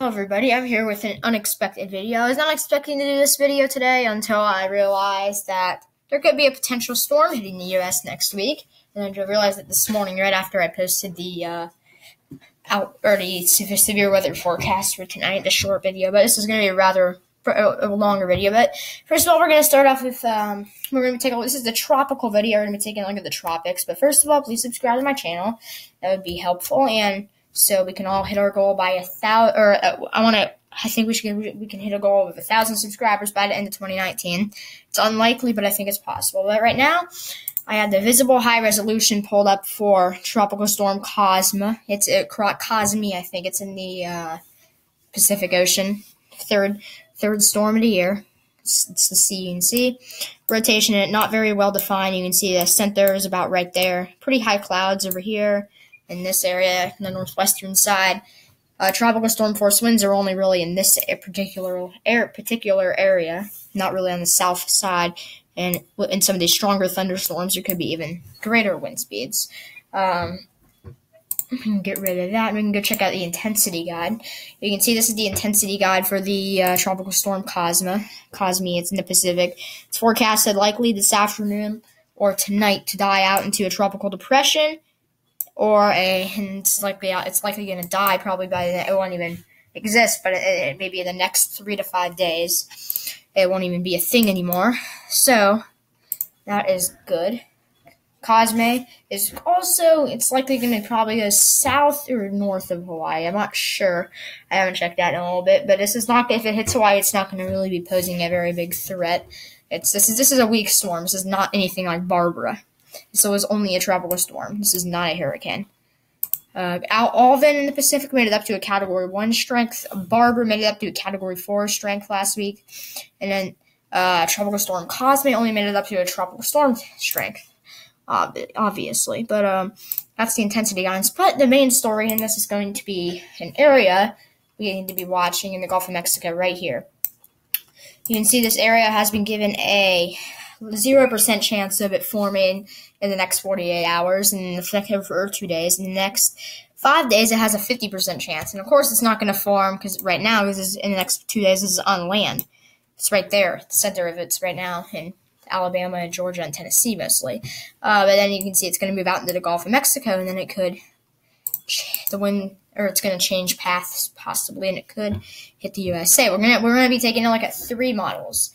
Hello everybody, I'm here with an unexpected video. I was not expecting to do this video today until I realized that there could be a potential storm hitting the U.S. next week. And then I realized that this morning, right after I posted the severe weather forecast for tonight, the short video. But this is going to be a longer video. But first of all, we're going to start off with, we're going to take a look. This is the tropical video. We're going to be taking a look at the tropics. But first of all, please subscribe to my channel. That would be helpful. And so we can all hit our goal by 1,000, I think we can hit a goal of 1,000 subscribers by the end of 2019. It's unlikely, but I think it's possible. But right now, I have the visible high resolution pulled up for Tropical Storm Cosma. It's Cosme, I think. It's in the Pacific Ocean. Third storm of the year. It's the sea, you can see. Rotation, not very well defined. You can see the center is about right there. Pretty high clouds over here in this area, in the northwestern side. Tropical storm force winds are only really in this particular area, not really on the south side. And in some of these stronger thunderstorms, there could be even greater wind speeds. We can get rid of that. We can go check out the intensity guide. You can see this is the intensity guide for the Tropical Storm Cosme. It's in the Pacific. It's forecasted likely this afternoon or tonight to die out into a tropical depression, and it's likely going to die probably by then. It won't even exist, but it maybe in the next 3 to 5 days. It won't even be a thing anymore. So that is good. Cosme is also, it's likely going to probably go south or north of Hawaii. I'm not sure. I haven't checked that in a little bit, but this is not, if it hits Hawaii, it's not going to really be posing a very big threat. This is a weak storm. This is not anything like Barbara. So it was only a tropical storm. This is not a hurricane. Alvin in the Pacific made it up to a Category 1 strength. Barbara made it up to a Category 4 strength last week. And then Tropical Storm Cosme only made it up to a tropical storm strength, obviously. But that's the intensity guidance. But the main story in this is going to be an area we need to be watching in the Gulf of Mexico right here. You can see this area has been given a 0% chance of it forming in the next 48 hours, and for 2 days. In the next 5 days, it has a 50% chance. And of course, it's not going to form because right now, in the next 2 days, this is on land. It's right there, the center of it's right now in Alabama and Georgia and Tennessee mostly. But then you can see it's going to move out into the Gulf of Mexico, and then it could it's going to change paths possibly, and it could hit the USA. We're going to be taking a look at 3 models.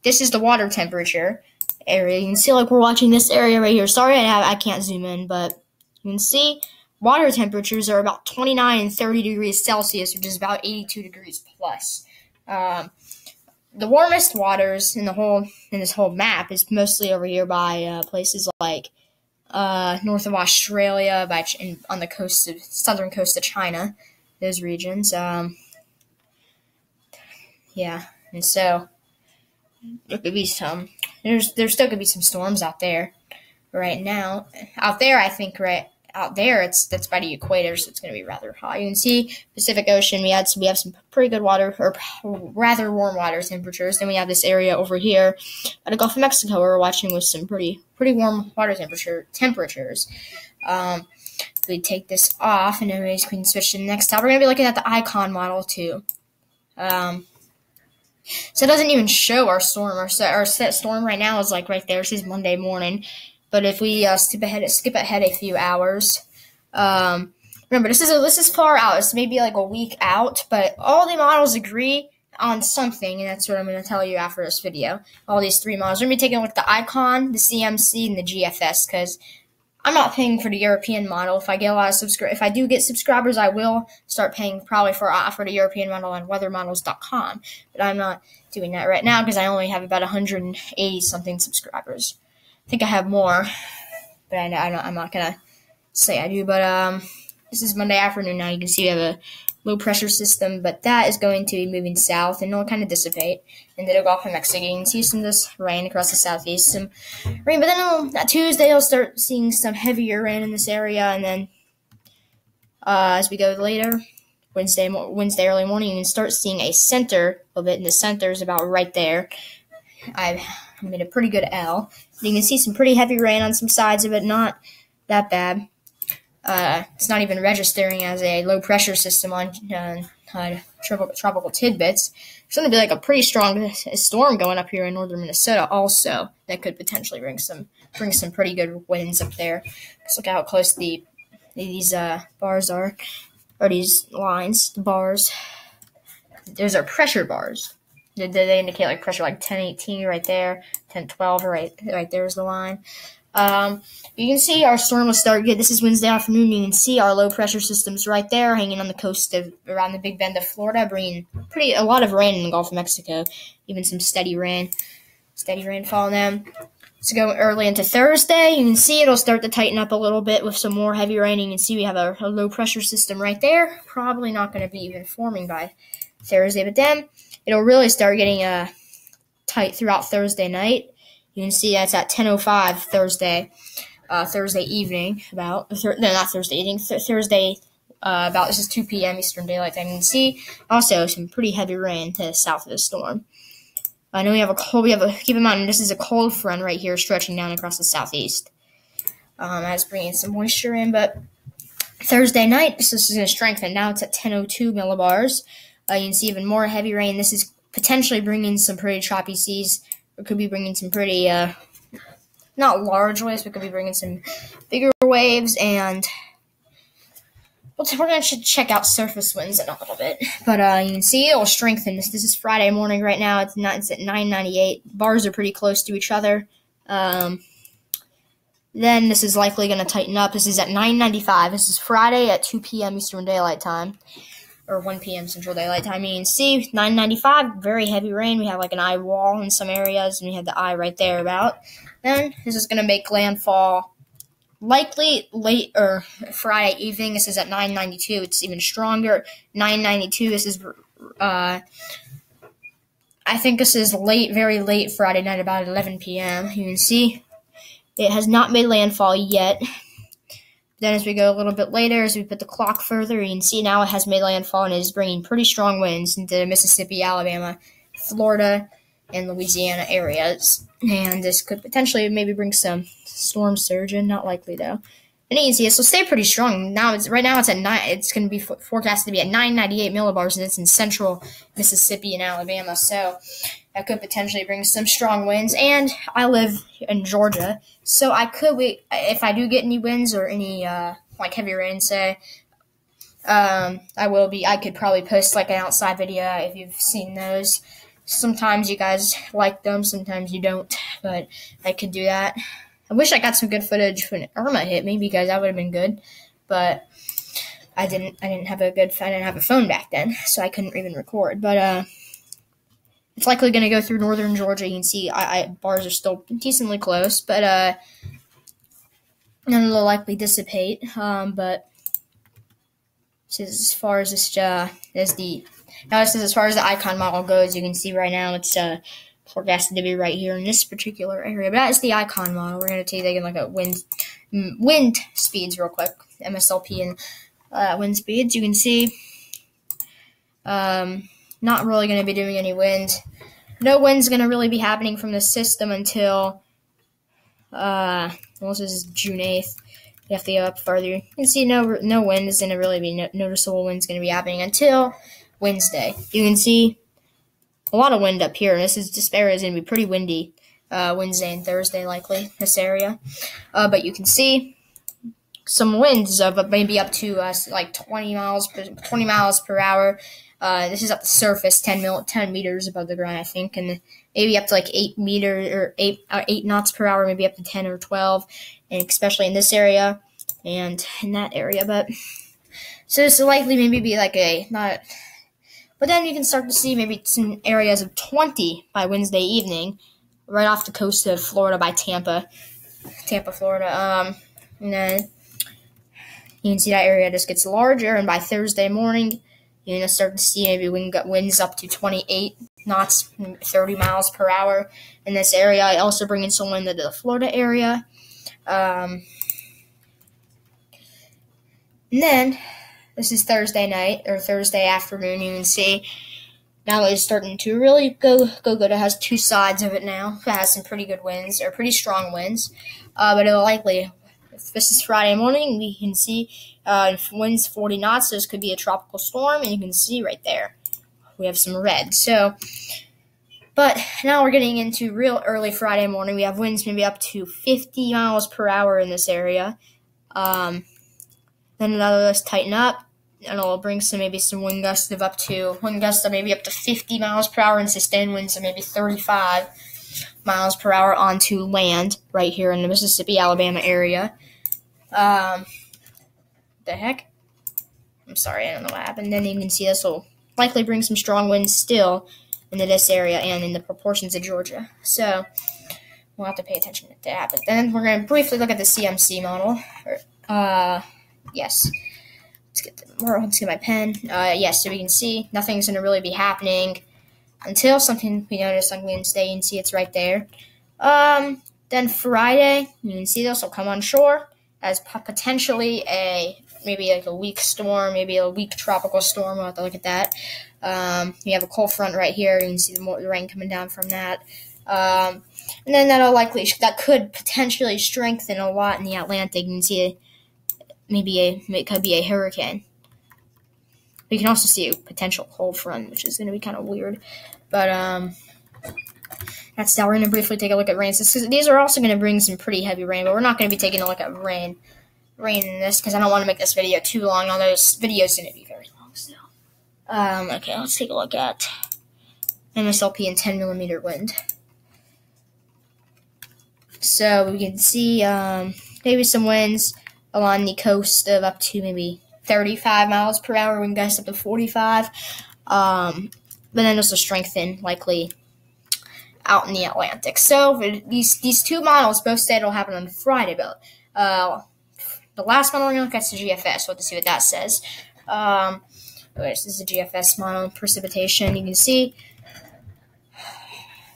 This is the water temperature area. You can see we're watching this area right here. Sorry I can't zoom in, but you can see water temperatures are about 29 and 30 degrees Celsius, which is about 82 degrees plus. The warmest waters in this whole map is mostly over here by places like north of Australia, on the southern coast of China, those regions. Yeah, and so there could be some. There's still could be some storms out there right now. Out there, I think that's by the equator, so it's going to be rather hot. You can see Pacific Ocean. We have some pretty good water, or rather warm water temperatures. Then we have this area over here at the Gulf of Mexico where we're watching with some pretty warm water temperatures. We take this off, and then we can switch to the next tab. We're going to be looking at the Icon model too. So it doesn't even show our storm. Our set storm right now is right there. This is Monday morning. But if we skip ahead a few hours, remember this is far out. It's maybe a week out, but all the models agree on something, and that's what I'm going to tell you after this video. All these 3 models. We're going to be taking a look at the Icon, the CMC, and the GFS because I'm not paying for the European model. If I get a lot of if I do get subscribers, I will start paying probably for the European model on weathermodels.com. But I'm not doing that right now because I only have about 180 something subscribers. I think I have more, but I'm not gonna say I do. But this is Monday afternoon now. You can see we have a low pressure system, but that is going to be moving south, and it'll kind of dissipate into the Gulf of Mexico. You can see some of this rain across the southeast, some rain. But then that Tuesday, you'll start seeing some heavier rain in this area, and then as we go later, Wednesday early morning, you can start seeing a center of it, and the center is about right there. I made a pretty good L. You can see some pretty heavy rain on some sides of it, not that bad. It's not even registering as a low pressure system on tropical tidbits. There's going to be like a pretty strong storm going up here in northern Minnesota also that could potentially bring some pretty good winds up there. Just look at how close these bars are, or these lines, the bars. Those are pressure bars. They indicate like pressure, like 1018 right there, 1012 right there's the line. You can see our storm will start good. This is Wednesday afternoon. You can see our low pressure systems right there, hanging on the coast of around the Big Bend of Florida, bringing a lot of rain in the Gulf of Mexico, even some steady rainfall now. So go early into Thursday, you can see it'll start to tighten up a little bit with some more heavy rain. You can see we have a low pressure system right there. Probably not going to be even forming by Thursday, but then it'll really start getting tight throughout Thursday night. You can see that's at 10:05 Thursday evening. Not Thursday evening. Thursday about this is 2 p.m. Eastern Daylight Time. You can see also some pretty heavy rain to the south of the storm. I know keep in mind this is a cold front right here stretching down across the southeast. That's bringing some moisture in, but Thursday night this is going to strengthen. Now it's at 10:02 millibars. You can see even more heavy rain. This is potentially bringing some pretty choppy seas. It could be bringing some pretty, not large waves, but could be bringing some bigger waves. And we're going to check out surface winds in a little bit. But you can see it will strengthen. This is Friday morning right now. It's at 9:98. Bars are pretty close to each other. Then this is likely going to tighten up. This is at 9:95. This is Friday at 2 p.m. Eastern Daylight Time. Or 1 p.m. Central Daylight Time. You can see 9:95, very heavy rain. We have like an eye wall in some areas, and we have the eye right there about. Then this is going to make landfall likely late or Friday evening. This is at 9:92. It's even stronger. 9:92. This is I think this is very late Friday night, about 11 p.m. You can see it has not made landfall yet. Then as we go a little bit later, as we put the clock further, you can see now it has made landfall and is bringing pretty strong winds into Mississippi, Alabama, Florida, and Louisiana areas. And this could potentially maybe bring some storm surge in. Not likely, though. And you can see it will stay pretty strong. Right now it's at 9. It's going to be forecasted to be at 998 millibars, and it's in central Mississippi and Alabama. So that could potentially bring some strong winds. And I live in Georgia, so I could if I do get any winds or any like heavy rain, say, I could probably post like an outside video if you've seen those. Sometimes you guys like them, sometimes you don't, but I could do that. I wish I got some good footage when Irma hit me, because that would have been good, but I didn't have a phone back then, so I couldn't even record. But it's likely going to go through northern Georgia. You can see bars are still decently close, but none will likely dissipate. But this is as far as this this is as far as the icon model goes. You can see right now it's forecasted to be right here in this particular area. But that is the icon model. We're going to take a look at wind speeds real quick. MSLP and wind speeds. You can see not really going to be doing any wind. No wind's going to really be happening from the system until this is June 8th. You have to go up further. You can see no wind is going to really be noticeable. Wind's going to be happening until Wednesday. You can see a lot of wind up here. This area is going to be pretty windy Wednesday and Thursday, likely, this area. But you can see some winds of maybe up to like 20 miles per hour. This is at the surface, 10 meters above the ground, I think, and maybe up to like 8 knots per hour, maybe up to 10 or 12, and especially in this area and in that area. But so this will likely maybe be like but then you can start to see maybe some areas of 20 by Wednesday evening, right off the coast of Florida by Tampa, Florida. And then you can see that area just gets larger, and by Thursday morning, you're going to start to see maybe winds up to 28 knots, 30 miles per hour in this area. I also bring in some wind into the Florida area. And then this is Thursday night or Thursday afternoon. You can see now it's starting to really go good. It has two sides of it now. It has some pretty good winds or pretty strong winds, but it'll likely If this is Friday morning, we can see winds 40 knots. This could be a tropical storm, and you can see right there we have some red. But now we're getting into real early Friday morning. We have winds maybe up to 50 miles per hour in this area. Then another of us tighten up, and it'll bring maybe some wind gusts of maybe up to 50 miles per hour, and sustained winds of maybe 35 miles per hour onto land right here in the Mississippi, Alabama area. The heck? I'm sorry, I don't know what happened. Then you can see this will likely bring some strong winds still into this area and in the proportions of Georgia. So we'll have to pay attention to that. But then we're going to briefly look at the CMC model. Yes. Let's get my pen. Yes, so we can see nothing's going to really be happening until something we notice on Wednesday. You can see it's right there. Then Friday, you can see this will come on shore as potentially maybe like a weak storm, maybe a weak tropical storm. We'll have to look at that. You have a cold front right here. You can see the rain coming down from that. And then that could potentially strengthen a lot in the Atlantic. You can see it could be a hurricane. We can also see a potential cold front, which is going to be kind of weird. But that's that. We're going to briefly take a look at rain. These are also going to bring some pretty heavy rain, but we're not going to be taking a look at rain in this because I don't want to make this video too long, although this video is going to be very long still. Okay, let's take a look at MSLP and 10 millimeter wind. So we can see maybe some winds along the coast of up to maybe 35 miles per hour, wind gusts up to 45. But then this will strengthen likely out in the Atlantic. So these two models both say it'll happen on Friday, but the last model we're going to look at is the GFS. We'll have to see what that says. This is the GFS model, precipitation. You can see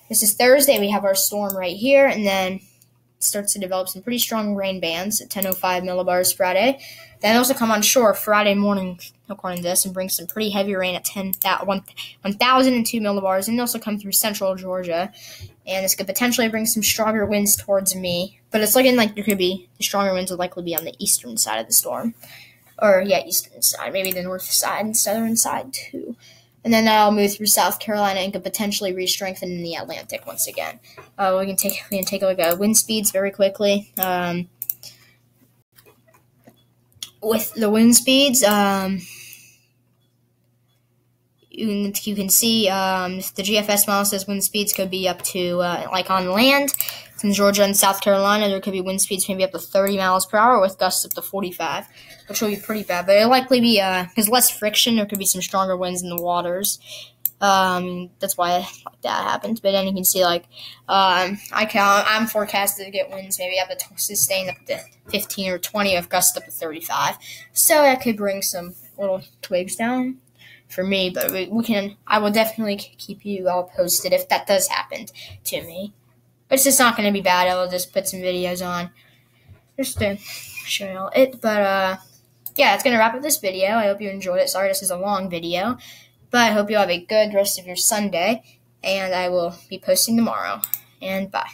this is Thursday. We have our storm right here, and then it starts to develop some pretty strong rain bands at 10:05 millibars Friday. Then also come on shore Friday morning, according to this, and bring some pretty heavy rain at 1,002 millibars, and also come through central Georgia. And this could potentially bring some stronger winds towards me. But it's looking like the stronger winds would likely be on the eastern side of the storm. Eastern side, maybe the north side and southern side too. And then that'll move through South Carolina and could potentially re-strengthen in the Atlantic once again. We can take a look at wind speeds very quickly. With the wind speeds, you can see the GFS model says wind speeds could be up to, like on land, in Georgia and South Carolina, there could be wind speeds maybe up to 30 miles per hour with gusts up to 45, which will be pretty bad. But it'll likely be, because less friction, there could be some stronger winds in the waters. That's why that happened. But then you can see, I'm forecasted to get winds maybe up to sustain up to 15 or 20 with gusts up to 35. So that could bring some little twigs down for me, but I will definitely keep you all posted if that does happen to me. But it's just not going to be bad. I will just put some videos on just to show it. But, that's going to wrap up this video. I hope you enjoyed it. Sorry this is a long video. But I hope you have a good rest of your Sunday. And I will be posting tomorrow. And bye.